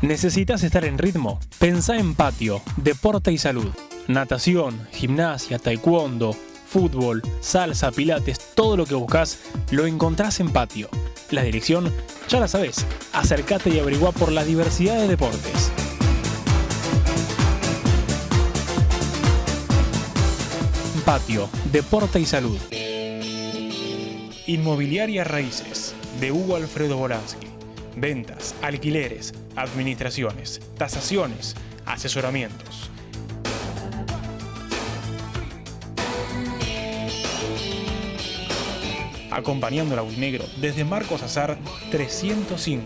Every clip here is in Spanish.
¿Necesitas estar en ritmo? Pensá en Patio, Deporte y Salud. Natación, gimnasia, taekwondo, fútbol, salsa, pilates, todo lo que buscas lo encontrás en Patio. La dirección ya la sabés. Acércate y averiguá por la diversidad de deportes. Patio, Deporte y Salud. Inmobiliaria Raíces, de Hugo Alfredo Bolansky. Ventas, alquileres, administraciones, tasaciones, asesoramientos. Acompañando al Aurinegro desde Marcos Azar 305.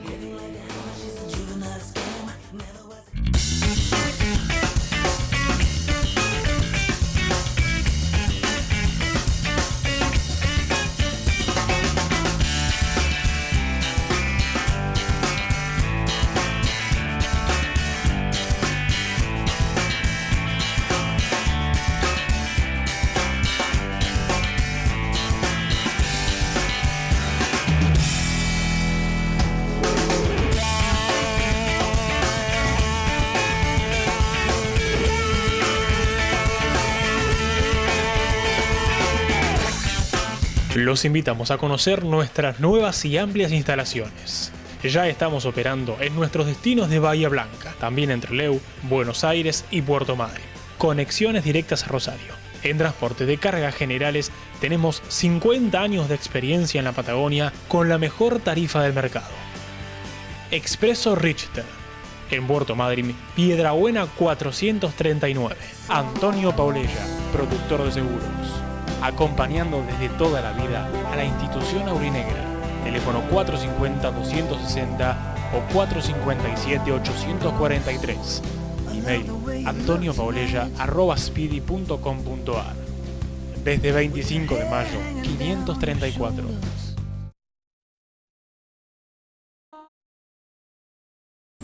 Los invitamos a conocer nuestras nuevas y amplias instalaciones. Ya estamos operando en nuestros destinos de Bahía Blanca, también en Trelew, Buenos Aires y Puerto Madryn. Conexiones directas a Rosario. En transporte de cargas generales tenemos 50 años de experiencia en la Patagonia con la mejor tarifa del mercado. Expreso Richter. En Puerto Madryn, Piedrabuena 439. Antonio Paulella, productor de seguros. Acompañando desde toda la vida a la institución aurinegra. Teléfono 450-260 o 457-843. Email antoniopaulella@speedy.com.ar. Desde 25 de mayo, 534.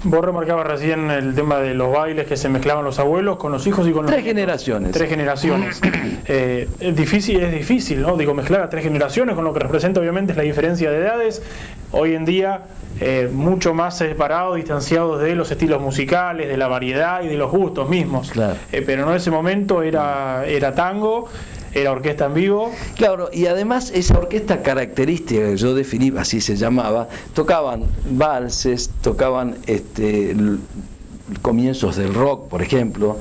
Vos remarcabas recién el tema de los bailes que se mezclaban los abuelos con los hijos y con los Tres generaciones. Tres generaciones. Es difícil, ¿no? Digo, mezclar a tres generaciones con lo que representa obviamente es la diferencia de edades. Hoy en día mucho más separados, distanciados de los estilos musicales, de la variedad y de los gustos mismos. Claro. Pero en ese momento era tango, era orquesta en vivo. Claro, y además esa orquesta característica que yo definí, así se llamaba, tocaban valses, tocaban comienzos del rock, por ejemplo,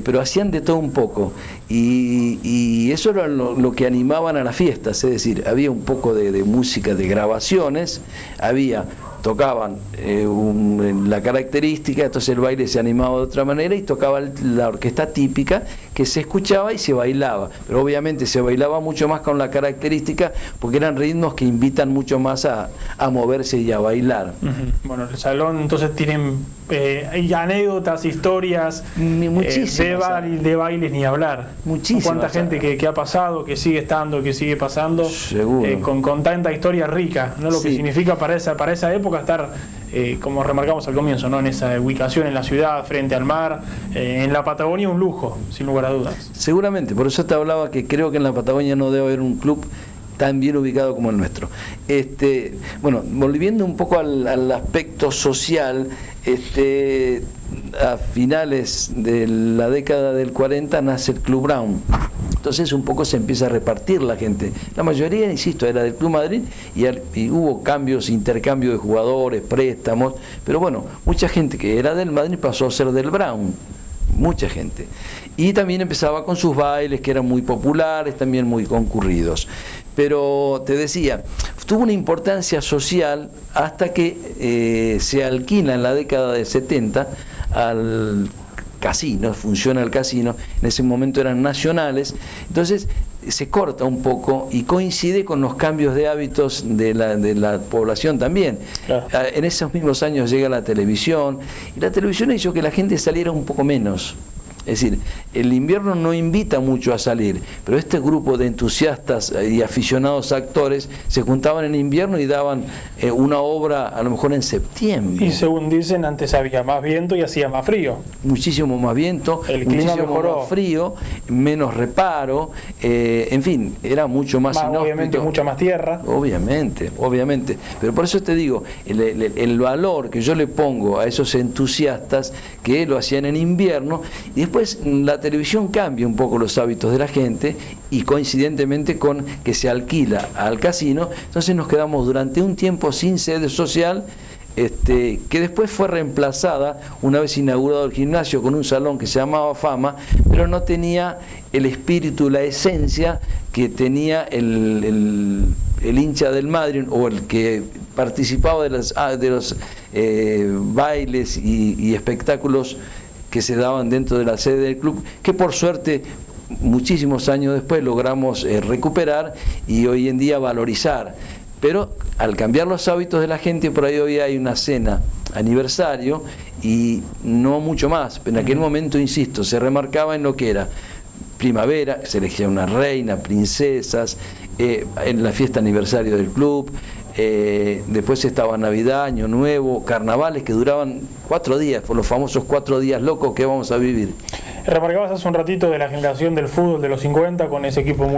pero hacían de todo un poco, y eso era lo que animaban a las fiestas, es decir, había un poco de música, de grabaciones, tocaban la característica, entonces el baile se animaba de otra manera y tocaba la orquesta típica que se escuchaba y se bailaba, pero obviamente se bailaba mucho más con la característica porque eran ritmos que invitan mucho más a moverse y a bailar. Bueno, el salón entonces tienen anécdotas, historias de bailes ni hablar. Muchísimas. Cuánta gente que ha pasado, que sigue estando, que sigue pasando, con tanta historia rica, ¿no? Lo que significa para esa época estar, como remarcamos al comienzo, ¿no? En esa ubicación en la ciudad, frente al mar, en la Patagonia, un lujo, sin lugar a dudas. Seguramente, por eso te hablaba que creo que en la Patagonia no debe haber un club tan bien ubicado como el nuestro. Bueno, volviendo un poco al aspecto social, a finales de la década del 40 nace el Club Brown. Entonces un poco se empieza a repartir la gente. La mayoría, insisto, era del Club Madrid y hubo intercambio de jugadores, préstamos, pero bueno, mucha gente que era del Madrid pasó a ser del Brown. Mucha gente. Y también empezaba con sus bailes que eran muy populares, también muy concurridos. Pero te decía, tuvo una importancia social hasta que se alquila en la década del 70 al casino, funciona el casino, en ese momento eran nacionales, entonces se corta un poco y coincide con los cambios de hábitos de la población también. Claro. En esos mismos años llega la televisión, y la televisión hizo que la gente saliera un poco menos. Es decir, el invierno no invita mucho a salir, pero este grupo de entusiastas y aficionados actores se juntaban en invierno y daban una obra a lo mejor en septiembre. Y según dicen, antes había más viento y hacía más frío. Muchísimo más viento, el clima muchísimo mejoró. más frío, menos reparo, en fin, era mucho más inhóspito. Obviamente mucha más tierra. Obviamente, obviamente. Pero por eso te digo, el valor que yo le pongo a esos entusiastas que lo hacían en invierno, y después la televisión cambia un poco los hábitos de la gente y coincidentemente con que se alquila al casino, entonces nos quedamos durante un tiempo sin sede social, que después fue reemplazada una vez inaugurado el gimnasio con un salón que se llamaba Fama, pero no tenía el espíritu, la esencia que tenía el hincha del Madrid o el que participaba de los bailes y espectáculos que se daban dentro de la sede del club, que por suerte muchísimos años después logramos recuperar y hoy en día valorizar. Pero al cambiar los hábitos de la gente, por ahí hoy hay una cena aniversario y no mucho más. Pero en aquel momento, insisto, se remarcaba en lo que era primavera, se elegía una reina, princesas, en la fiesta aniversario del club, después estaba Navidad, Año Nuevo, carnavales que duraban 4 días, por los famosos 4 días locos que vamos a vivir. Remarcabas hace un ratito de la generación del fútbol de los 50 con ese equipo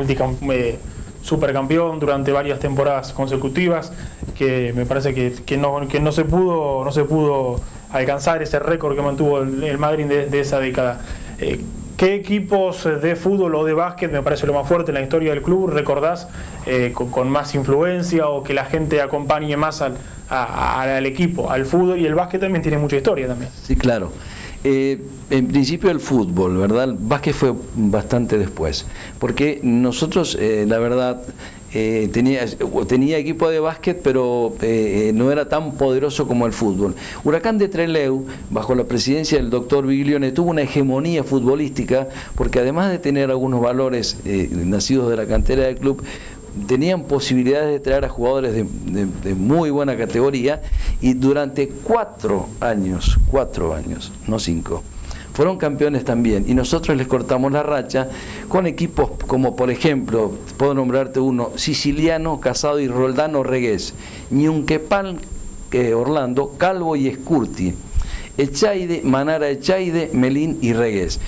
supercampeón durante varias temporadas consecutivas, que me parece que no se pudo alcanzar ese récord que mantuvo el Madrid de esa década. ¿Qué equipos de fútbol o de básquet, me parece lo más fuerte en la historia del club, recordás con más influencia o que la gente acompañe más al equipo, al fútbol? Y el básquet también tiene mucha historia también. Sí, claro. En principio el fútbol, ¿verdad? El básquet fue bastante después, porque nosotros, la verdad, tenía equipo de básquet, pero no era tan poderoso como el fútbol. Huracán de Trelew, bajo la presidencia del doctor Biglione, tuvo una hegemonía futbolística, porque además de tener algunos valores nacidos de la cantera del club, tenían posibilidades de traer a jugadores de muy buena categoría, y durante 4 años, no 5, fueron campeones también, y nosotros les cortamos la racha con equipos como, por ejemplo, puedo nombrarte uno: Siciliano, Casado y Roldano Regués, Ñunquepal, Orlando, Calvo y Escurti, Echaide, Manara, Echaide, Melín y Regués.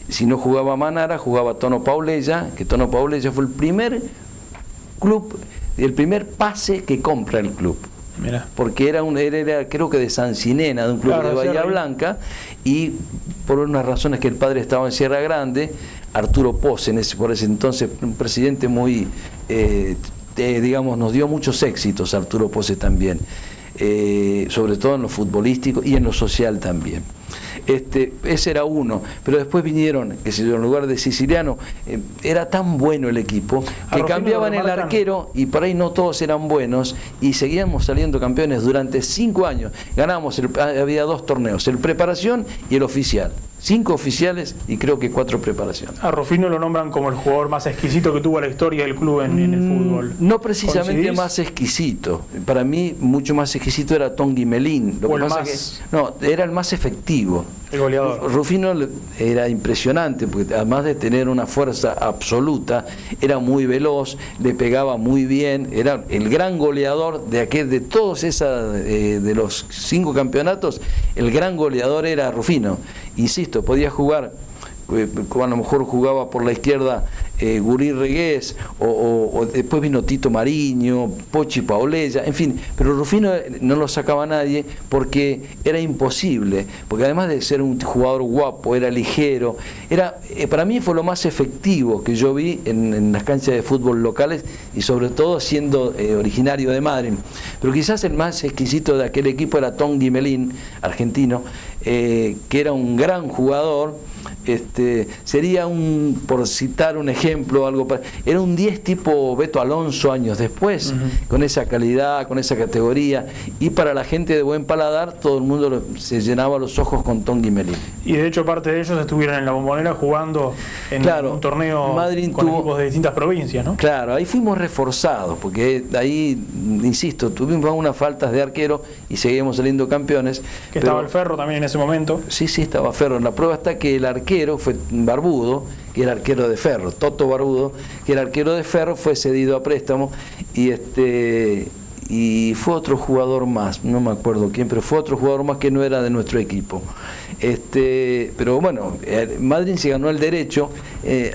Si no jugaba Manara, jugaba Tono Paulella, que Tono Paulella fue el primer club, el primer pase que compra el club. Mirá. Porque era creo que de Sancinena, de un club, claro, de Bahía Blanca, y por unas razones que el padre estaba en Sierra Grande, Arturo Pose, por ese entonces un presidente muy, digamos, nos dio muchos éxitos Arturo Pose también, sobre todo en lo futbolístico y en lo social también. Ese era uno, pero después vinieron, en lugar de Siciliano, era tan bueno el equipo que cambiaban el arquero y por ahí no todos eran buenos y seguíamos saliendo campeones durante 5 años. Ganamos, había 2 torneos, el preparación y el oficial. 5 oficiales y creo que 4 preparaciones. A Rufino lo nombran como el jugador más exquisito que tuvo la historia del club en el fútbol. No precisamente más exquisito. Para mí mucho más exquisito era Tongui Melín. Era el más efectivo. El goleador. Rufino era impresionante porque además de tener una fuerza absoluta, era muy veloz, le pegaba muy bien, era el gran goleador de todos de los 5 campeonatos. El gran goleador era Rufino. Insisto, podía jugar, a lo mejor jugaba por la izquierda Gurí Regués, o después vino Tito Mariño, Pochi Paulella, en fin, pero Rufino no lo sacaba nadie porque era imposible, porque además de ser un jugador guapo, era ligero, para mí fue lo más efectivo que yo vi en las canchas de fútbol locales y sobre todo siendo originario de Madrid. Pero quizás el más exquisito de aquel equipo era Tongui Melín, argentino, que era un gran jugador. Sería por citar un ejemplo, era un 10 tipo Beto Alonso años después, con esa calidad, con esa categoría, y para la gente de buen paladar todo el mundo se llenaba los ojos con Tongui Melín. Y de hecho parte de ellos estuvieron en la Bombonera jugando en un torneo Madrid con equipos de distintas provincias, ¿no? Claro, ahí fuimos reforzados, porque ahí, insisto, tuvimos algunas faltas de arquero y seguíamos saliendo campeones. Que estaba el Ferro también en ese momento. Sí, estaba Ferro. La prueba está que arquero fue Barbudo, que era arquero de Ferro, Toto Barbudo, que era arquero de Ferro, fue cedido a préstamo y fue otro jugador más, no me acuerdo quién, pero fue otro jugador más que no era de nuestro equipo. Pero bueno, Madryn se ganó el derecho.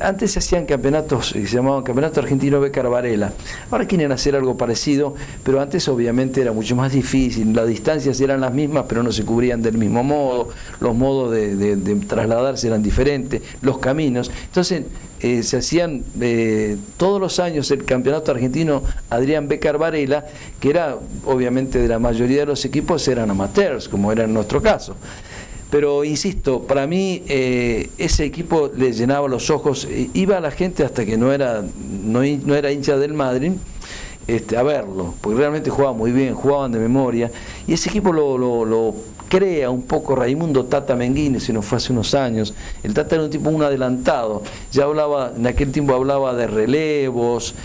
Antes se hacían campeonatos, se llamaban Campeonato Argentino Bécar Varela. Ahora quieren hacer algo parecido, pero antes obviamente era mucho más difícil. Las distancias eran las mismas, pero no se cubrían del mismo modo. Los modos de trasladarse eran diferentes, los caminos. Entonces se hacían todos los años el Campeonato Argentino Adrián Bécar Varela, que era obviamente de la mayoría de los equipos eran amateurs, como era en nuestro caso. Pero insisto, para mí ese equipo le llenaba los ojos, iba a la gente hasta que no era hincha del Madryn a verlo, porque realmente jugaba muy bien, jugaban de memoria, y ese equipo lo crea un poco Raimundo Tata Menguini, se nos fue hace unos años. El Tata era un tipo un adelantado, ya hablaba, en aquel tiempo hablaba de relevos,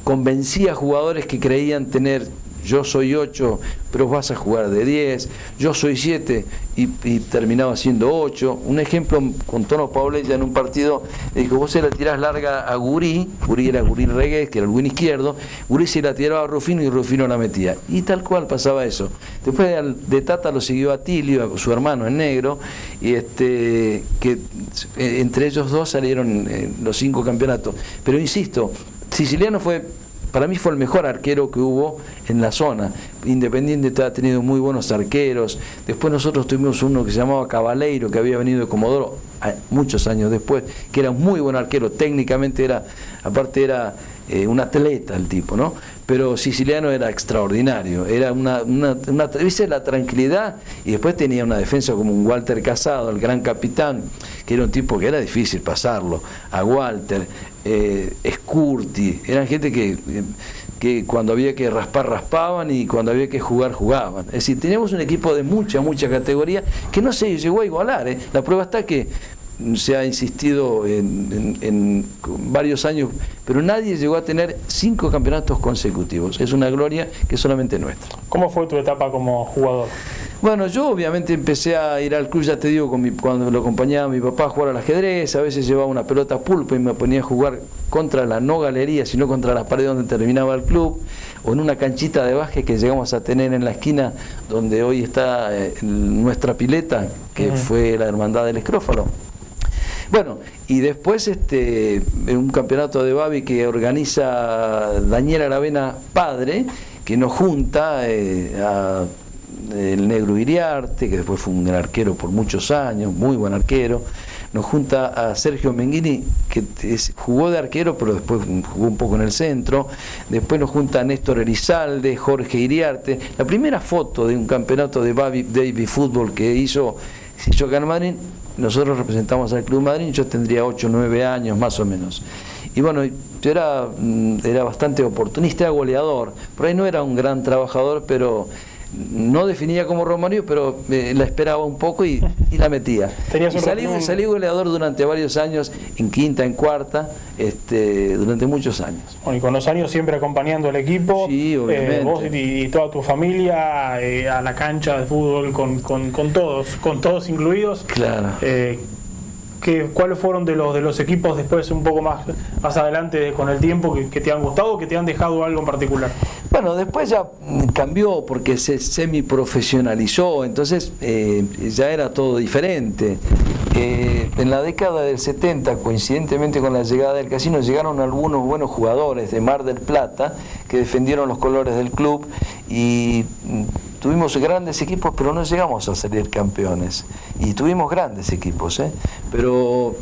convencía a jugadores que creían tener: yo soy 8, pero vas a jugar de 10, yo soy 7 y terminaba siendo 8. Un ejemplo con Tono Paulella en un partido, le dijo: vos se la tirás larga a Gurí era Gurí Regués, que era el win izquierdo, Gurí se la tiraba a Rufino y Rufino la metía. Y tal cual pasaba eso. Después de Tata lo siguió Atilio, su hermano en negro, y que entre ellos dos salieron los 5 campeonatos. Pero insisto, Siciliano para mí fue el mejor arquero que hubo en la zona. Independiente ha tenido muy buenos arqueros. Después nosotros tuvimos uno que se llamaba Cabaleiro, que había venido de Comodoro muchos años después, que era un muy buen arquero. Técnicamente era un atleta el tipo, ¿no? Pero Siciliano era extraordinario. Era ¿viste la tranquilidad? Y después tenía una defensa como un Walter Casado, el gran capitán, que era un tipo que era difícil pasarlo. A Walter, Scurti, eran gente que cuando había que raspar, raspaban, y cuando había que jugar, jugaban. Es decir, teníamos un equipo de mucha categoría que no se llegó a igualar. La prueba está que se ha insistido en varios años, pero nadie llegó a tener 5 campeonatos consecutivos. Es una gloria que es solamente nuestra. ¿Cómo fue tu etapa como jugador? Bueno, yo obviamente empecé a ir al club, ya te digo, cuando lo acompañaba a mi papá a jugar al ajedrez. A veces llevaba una pelota pulpo y me ponía a jugar contra la no galería, sino contra la pared donde terminaba el club, o en una canchita de básquet que llegamos a tener en la esquina donde hoy está nuestra pileta, que fue la Hermandad del Escrófalo. Bueno, y después en un campeonato de Babi que organiza Daniel Aravena padre, que nos junta a el Negro Iriarte, que después fue un gran arquero por muchos años, muy buen arquero. Nos junta a Sergio Menguini, que jugó de arquero, pero después jugó un poco en el centro. Después nos junta a Néstor Elizalde, Jorge Iriarte. La primera foto de un campeonato de Baby Fútbol que hizo acá en Madrid, nosotros representamos al Club Madrid, yo tendría 8 o 9 años más o menos. Y bueno, yo era bastante oportunista, era goleador. Por ahí no era un gran trabajador, pero no definía como Romario, pero la esperaba un poco y la metía. Y salí goleador durante varios años, en quinta, en cuarta, durante muchos años. Bueno, y con los años siempre acompañando al equipo, sí, obviamente. Vos y toda tu familia a la cancha de fútbol con todos incluidos. Claro. ¿Cuáles fueron de los equipos después, un poco más adelante con el tiempo, que te han gustado o que te han dejado algo en particular? Bueno, después ya cambió porque se semi-profesionalizó, entonces ya era todo diferente. En la década del 70, coincidentemente con la llegada del casino, llegaron algunos buenos jugadores de Mar del Plata que defendieron los colores del club y tuvimos grandes equipos, pero no llegamos a salir campeones. Y tuvimos grandes equipos, pero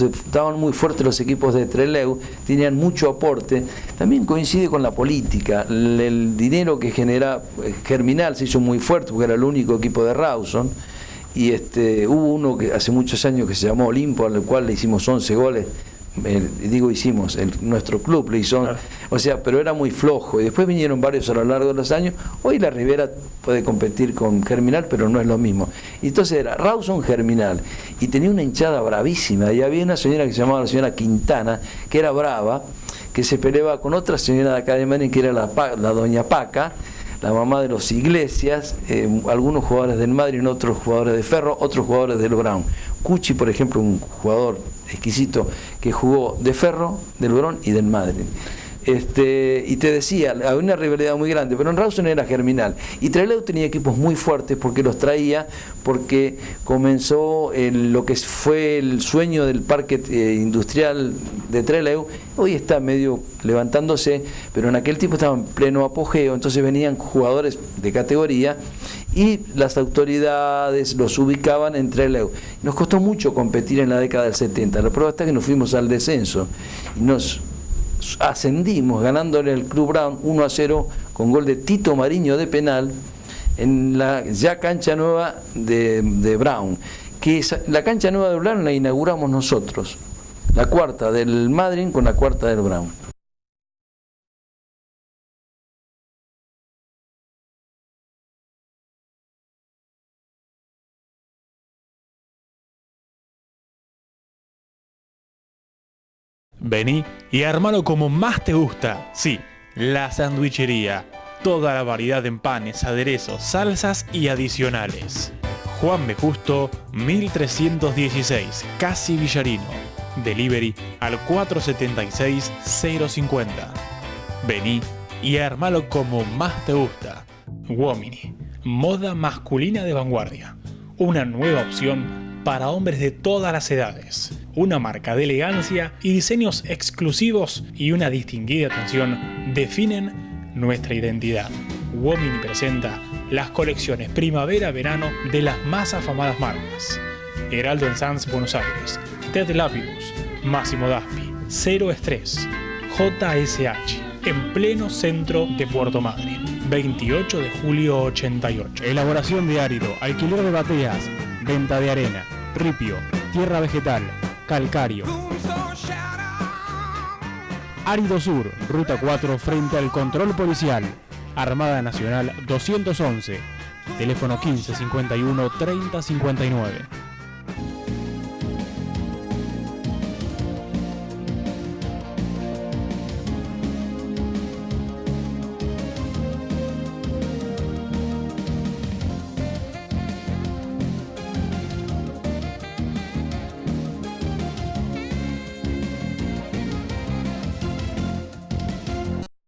estaban muy fuertes los equipos de Trelew, tenían mucho aporte. También coincide con la política. El dinero que genera Germinal se hizo muy fuerte porque era el único equipo de Rawson. Y hubo uno que hace muchos años que se llamó Olimpo, al cual le hicimos 11 goles. Nuestro club le hizo, claro. O sea, pero era muy flojo, y después vinieron varios a lo largo de los años. Hoy la Ribera puede competir con Germinal, pero no es lo mismo. Y entonces era Rawson Germinal, y tenía una hinchada bravísima, y había una señora que se llamaba la señora Quintana, que era brava, que se peleaba con otra señora de acá de Madrid, que era la doña Paca. la mamá de los Iglesias, algunos jugadores del Madrid, otros jugadores de Ferro, otros jugadores del Brown. Cuchi, por ejemplo, un jugador exquisito que jugó de Ferro, del Brown y del Madrid. Y te decía, había una rivalidad muy grande, pero en Rawson era germinal. Y Trelew tenía equipos muy fuertes porque los traía, porque comenzó lo que fue el sueño del parque industrial de Trelew. Hoy está medio levantándose, pero en aquel tiempo estaba en pleno apogeo, entonces venían jugadores de categoría y las autoridades los ubicaban en Trelew. Nos costó mucho competir en la década del 70. La prueba está que nos fuimos al descenso y nos ascendimos ganándole al Club Brown 1-0 con gol de Tito Mariño de penal en la ya cancha nueva de Brown, que la cancha nueva de Brown la inauguramos nosotros, la cuarta del Madrid con la cuarta del Brown. Vení y armalo como más te gusta. Sí, La Sandwichería. Toda la variedad en panes, aderezos, salsas y adicionales. Juan B. Justo, 1316, Casi Villarino. Delivery al 476-050. Vení y armalo como más te gusta. Womini, moda masculina de vanguardia. Una nueva opción para hombres de todas las edades. Una marca de elegancia y diseños exclusivos y una distinguida atención definen nuestra identidad. Womini presenta las colecciones primavera-verano de las más afamadas marcas: Heraldo & Sanz Buenos Aires, Ted Lapidus, Massimo Daspi, Cero Estrés, JSH, en pleno centro de Puerto Madryn, 28 de julio 88. Elaboración de árido, alquiler de bateas, venta de arena, ripio, tierra vegetal, calcario. Árido Sur, Ruta 4, frente al control policial. Armada Nacional 211. Teléfono 1551 3059.